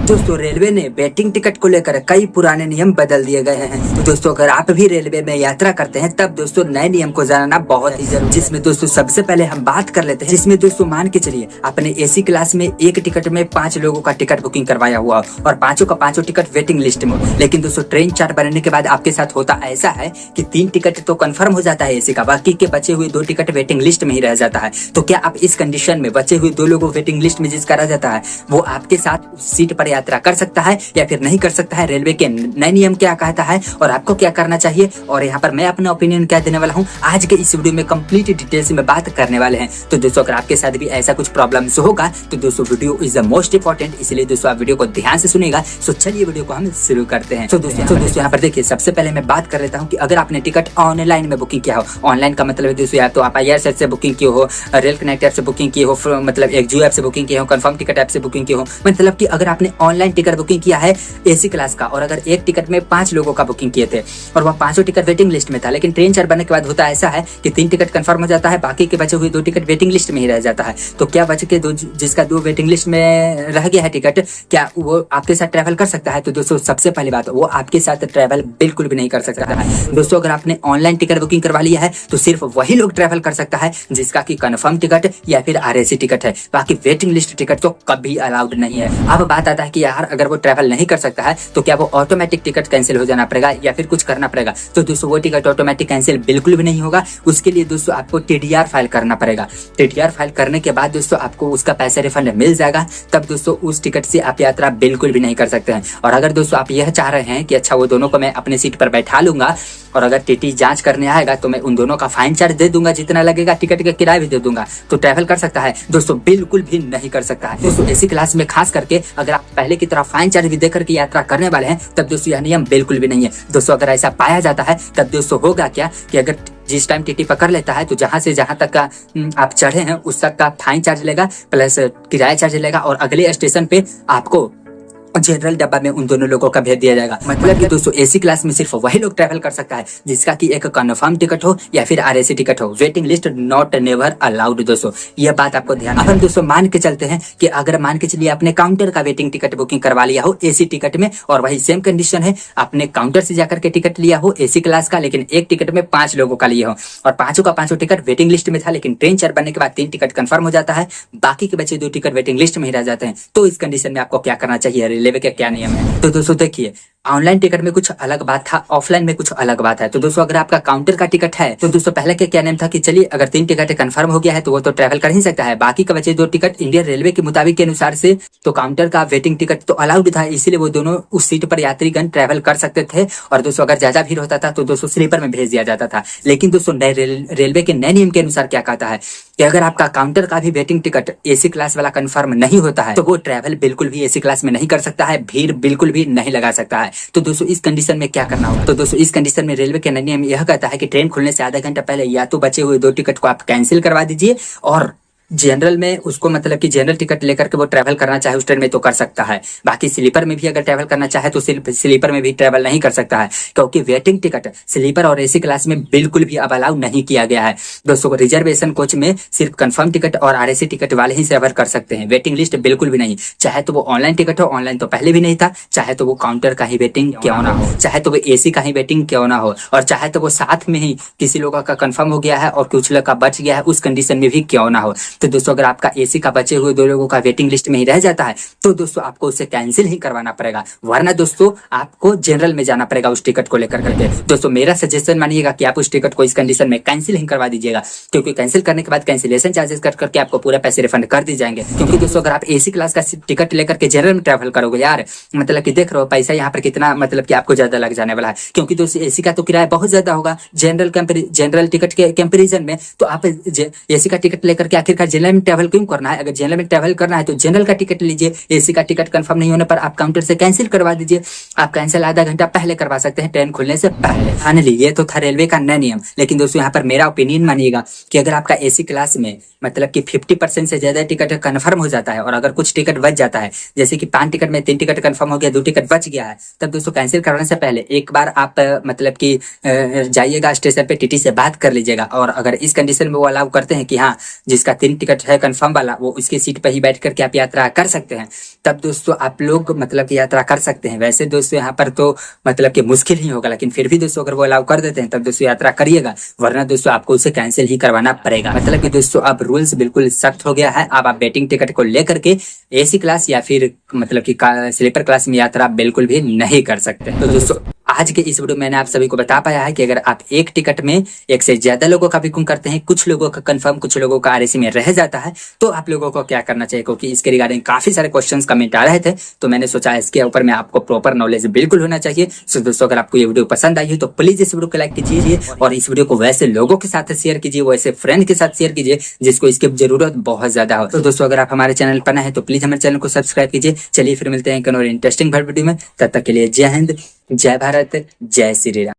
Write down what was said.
दोस्तों रेलवे ने waiting ticket को लेकर कई पुराने नियम बदल दिए गए हैं। तो दोस्तों अगर आप भी रेलवे में यात्रा करते हैं तब दोस्तों नए नियम को जानना बहुत ही जरूरी है। जिसमें दोस्तों सबसे पहले हम बात कर लेते हैं, जिसमें दोस्तों मान के चलिए आपने एसी क्लास में एक टिकट में 5 लोगों का टिकट बुकिंग करवाया हुआ और पांचों का पांचों टिकट वेटिंग लिस्ट में हो। लेकिन दोस्तों ट्रेन चार्ट बनने के बाद आपके साथ होता ऐसा है कि 3 टिकट तो कंफर्म हो जाता है एसी का, बाकी के बचे हुए 2 टिकट वेटिंग लिस्ट में ही रह जाता है। तो क्या आप इस कंडीशन में बचे हुए 2 लोगों वेटिंग लिस्ट में जिसका रह जाता है वो आपके साथ सीट पर यात्रा कर सकता है या फिर नहीं कर सकता है? रेलवे के नए नियम क्या कहता है और आपको क्या करना चाहिए, और यहाँ पर मैं अपना ओपिनियन क्या देने वाला हूँ आज के इस वीडियो में कंप्लीट डिटेल्स में बात करने वाले हैं। तो दोस्तों अगर आपके साथ भी ऐसा कुछ प्रॉब्लम्स होगा तो दोस्तों video is the most important, इसलिए दोस्तों आप वीडियो को ध्यान से सुनेगा। सो चलिए वीडियो को हम शुरू करते हैं। तो दोस्तों यहाँ पर देखिए सबसे पहले मैं बात कर लेता हूँ कि अगर आपने टिकट ऑनलाइन में बुकिंग किया हो, ऑनलाइन का मतलब है दोस्तों या तो आप IRCTC से बुकिंग किए हो, रेल कनेक्ट ऐप से बुकिंग किए हो, मतलब एक्जियो ऐप से बुकिंग किए हो, कंफर्म टिकट ऐप से बुकिंग किए हो, मतलब कि अगर आपने ऑनलाइन टिकट बुकिंग किया है एसी क्लास का और अगर एक टिकट में 5 लोगों का बुकिंग किए थे और वह पांचों टिकट वेटिंग लिस्ट में था, लेकिन ट्रेन चार्ट बनने के बाद होता ऐसा है कि 3 टिकट कंफर्म हो जाता है, बाकी के बचे हुए 2 टिकट वेटिंग लिस्ट में ही रह जाता है। तो क्या बचे के 2 जिसका 2 वेटिंग लिस्ट में रह गया है टिकट, क्या वो आपके साथ ट्रैवल कर सकता है? तो दोस्तों सबसे पहली बात वो आपके साथ ट्रैवल बिल्कुल भी नहीं कर सकता है। दोस्तों अगर आपने ऑनलाइन टिकट बुकिंग करवा लिया है तो सिर्फ वही लोग ट्रैवल कर सकता है जिसका की कंफर्म टिकट या फिर RAC टिकट है, बाकी वेटिंग लिस्ट टिकट तो कभी अलाउड नहीं है। अब बात आता है कि यार अगर वो ट्रैवल नहीं कर सकता है तो क्या वो ऑटोमेटिक टिकट कैंसिल हो जाना पड़ेगा या फिर कुछ करना पड़ेगा? तो दोस्तों वो टिकट ऑटोमेटिक कैंसिल बिल्कुल भी नहीं होगा। उसके लिए दोस्तों आपको TDR फाइल करना पड़ेगा। TDR फाइल करने के बाद दोस्तों आपको उसका पैसे रिफंड मिल जाएगा, तब दोस्तों उस टिकट से आप यात्रा बिल्कुल भी नहीं कर सकते हैं। और अगर दोस्तों आप यह चाह रहे हैं कि अच्छा वो दोनों को मैं अपने सीट पर बैठा लूंगा और अगर TT जांच करने आएगा तो मैं उन दोनों का फाइन चार्ज दे दूंगा, जितना लगेगा टिकट का किराया भी दे दूंगा, तो ट्रैवल कर सकता है? दोस्तों बिल्कुल भी नहीं कर सकता है। दोस्तों एसी क्लास में खास करके अगर आप पहले की तरह फाइन चार्ज भी देकर के यात्रा करने वाले हैं तब दोस्तों यह नियम बिल्कुल भी नहीं है। दोस्तों अगर ऐसा पाया जाता है तब दोस्तों होगा क्या कि अगर जिस टाइम TT पकड़ लेता है तो जहां से जहां तक का आप चढ़े हैं उस तक का फाइन चार्ज लेगा प्लस किराया चार्ज लेगा और अगले स्टेशन पे आपको जनरल डब्बा में उन दोनों लोगों का भेज दिया जाएगा। मतलब कि दोस्तों एसी क्लास में सिर्फ वही लोग ट्रैवल कर सकता है जिसका कि एक कंफर्म टिकट हो या फिर RAC टिकट हो। Waiting list not never allowed. दोस्तों यह बात आपको ध्यान। अब हम दोस्तों मान के चलते हैं कि अगर मान के चलिए आपने काउंटर का वेटिंग टिकट बुकिंग करवा लिया हो एसी टिकट में और वही सेम कंडीशन है, आपने काउंटर से जाकर के टिकट लिया हो एसी क्लास का, लेकिन एक टिकट में 5 लोगों का लिए हो और पांचों का पांचों टिकट वेटिंग लिस्ट में था, लेकिन ट्रेन चार्ट बनने के बाद 3 टिकट कंफर्म हो जाता है, बाकी के बचे 2 टिकट वेटिंग लिस्ट में ही रह जाते हैं। तो इस कंडीशन में आपको क्या करना चाहिए? रेलवे के क्या नियम है? तो दोस्तों देखिए ऑनलाइन टिकट में कुछ अलग बात था, ऑफलाइन में कुछ अलग बात है। तो दोस्तों अगर आपका काउंटर का टिकट है तो दोस्तों पहले क्या नियम था कि चलिए अगर 3 टिकट कंफर्म हो गया है तो वो तो ट्रैवल कर ही सकता है, बाकी का बचे 2 टिकट इंडियन रेलवे के मुताबिक के अनुसार से तो काउंटर का वेटिंग टिकट तो अलाउड था, इसीलिए वो दोनों उस सीट पर यात्रीगण ट्रैवल कर सकते थे। और दोस्तों अगर ज्यादा भीड़ होता था तो दोस्तों स्लीपर में भेज दिया जाता था। लेकिन दोस्तों रेलवे के नए नियम के अनुसार क्या कहता है कि अगर आपका काउंटर का भी वेटिंग टिकट एसी क्लास वाला कंफर्म नहीं होता है तो वो ट्रैवल बिल्कुल भी एसी क्लास में नहीं कर सकता है, भीड़ बिल्कुल भी नहीं लगा सकता है। तो दोस्तों इस कंडीशन में क्या करना होगा? तो दोस्तों इस कंडीशन में रेलवे के नियम यह कहता है कि ट्रेन खुलने से आधा घंटा पहले या तो बचे हुए 2 टिकट को आप कैंसिल करवा दीजिए और जनरल में उसको मतलब कि जनरल टिकट लेकर के वो ट्रैवल करना चाहे उस ट्रेन में तो कर सकता है, बाकी स्लीपर में भी अगर ट्रैवल करना चाहे तो सिर्फ स्लीपर में भी ट्रैवल नहीं कर सकता है, क्योंकि वेटिंग टिकट स्लीपर और एसी क्लास में बिल्कुल भी अब अलाउ नहीं किया गया है। दोस्तों रिजर्वेशन कोच में सिर्फ कंफर्म टिकट और RAC टिकट वाले ही ट्रैवल कर सकते हैं, वेटिंग लिस्ट बिल्कुल भी नहीं। चाहे तो वो ऑनलाइन टिकट हो, ऑनलाइन तो पहले भी नहीं था, चाहे तो वो काउंटर का ही वेटिंग क्यों ना हो, चाहे तो वो एसी का ही वेटिंग क्यों ना हो, और चाहे तो वो साथ में ही किसी लोगों का कंफर्म हो गया है और कुछ लोग का बच गया है उस कंडीशन में भी क्यों ना हो। तो दोस्तों अगर आपका एसी का बचे हुए 2 लोगों का वेटिंग लिस्ट में ही रह जाता है तो दोस्तों आपको उसे कैंसिल ही करवाना पड़ेगा, वरना दोस्तों आपको जनरल में जाना पड़ेगा उस टिकट को लेकर करके। दोस्तों मेरा सजेशन मानिएगा कि आप उस टिकट को इस कंडीशन में कैंसिल ही करवा दीजिएगा, क्योंकि कैंसिल करने के बाद कैंसिलेशन चार्जेस कर करके आपको पूरा पैसे रिफंड कर दी जाएंगे। क्योंकि दोस्तों अगर आप एसी क्लास का टिकट लेकर के जनरल में ट्रैवल करोगे यार, मतलब कि देख रहे हो पैसा यहाँ पर कितना मतलब कि आपको ज्यादा लग जाने वाला है, क्योंकि दोस्तों एसी का तो किराया बहुत ज्यादा होगा जनरल टिकट के कंपेरिजन में। तो आप एसी का टिकट लेकर के आखिरकार जनरल में ट्रैवल क्यों करना है? अगर जनरल में ट्रैवल करना है तो जनरल का टिकट लीजिए, एसी का टिकट कंफर्म नहीं होने पर आप काउंटर से कैंसिल करवा दीजिए। आप कैंसिल आधा घंटा पहले करवा सकते हैं ट्रेन खुलने से पहले। फाइनली ये तो था रेलवे का नया नियम, लेकिन दोस्तों यहाँ पर मेरा ओपिनियन मानिएगा कि अगर आपका एसी क्लास में मतलब कि 50% से ज्यादा टिकट कंफर्म हो जाता है और अगर कुछ टिकट बच जाता है, जैसे कि 5 टिकट में 3 टिकट कंफर्म हो गया, 2 टिकट बच गया है, तब दोस्तों कैंसिल करने से पहले एक बार आप मतलब कि जाइएगा स्टेशन पे TT से बात कर लीजिएगा। और अगर इस कंडीशन में वो अलाउ करते हैं कि हाँ जिसका 3 वेटिंग टिकट है कंफर्म वाला, वो उसके सीट पर ही बैठ करके आप यात्रा कर सकते हैं, तब दोस्तों आप लोग मतलब कि यात्रा कर सकते हैं। वैसे दोस्तों यहाँ पर तो मतलब कि मुश्किल ही होगा, लेकिन फिर भी दोस्तों अगर वो अलाउ कर देते हैं तब दोस्तों यात्रा करिएगा, वरना दोस्तों आपको उसे कैंसिल ही करवाना पड़ेगा। मतलब कि दोस्तों अब रूल्स बिल्कुल सख्त हो गया है। अब आप वेटिंग टिकट को लेकर के एसी क्लास या फिर मतलब कि स्लीपर क्लास में यात्रा बिल्कुल भी नहीं कर सकते। तो दोस्तों आज के इस वीडियो में मैंने आप सभी को बता पाया है कि अगर आप एक टिकट में एक से ज्यादा लोगों का बुकिंग करते हैं, कुछ लोगों का कंफर्म, कुछ लोगों का आरएसी में रह जाता है, तो आप लोगों को क्या करना चाहिए, क्योंकि इसके रिगार्डिंग काफी सारे क्वेश्चंस कमेंट आ रहे थे, तो मैंने सोचा इसके ऊपर में आपको प्रॉपर नॉलेज बिल्कुल होना चाहिए। सो दोस्तों अगर आपको ये वीडियो पसंद आई है तो प्लीज इस वीडियो को लाइक कीजिए और इस वीडियो को वैसे लोगों के साथ शेयर कीजिए, वैसे फ्रेंड के साथ शेयर कीजिए जिसको इसकी जरूरत बहुत ज्यादा हो। तो दोस्तों अगर आप हमारे चैनल पर नए हैं तो प्लीज हमारे चैनल को सब्सक्राइब कीजिए। चलिए फिर मिलते हैं एक और इंटरेस्टिंग वीडियो में, तब तक के लिए जय हिंद, जय भारत, जय श्री राम।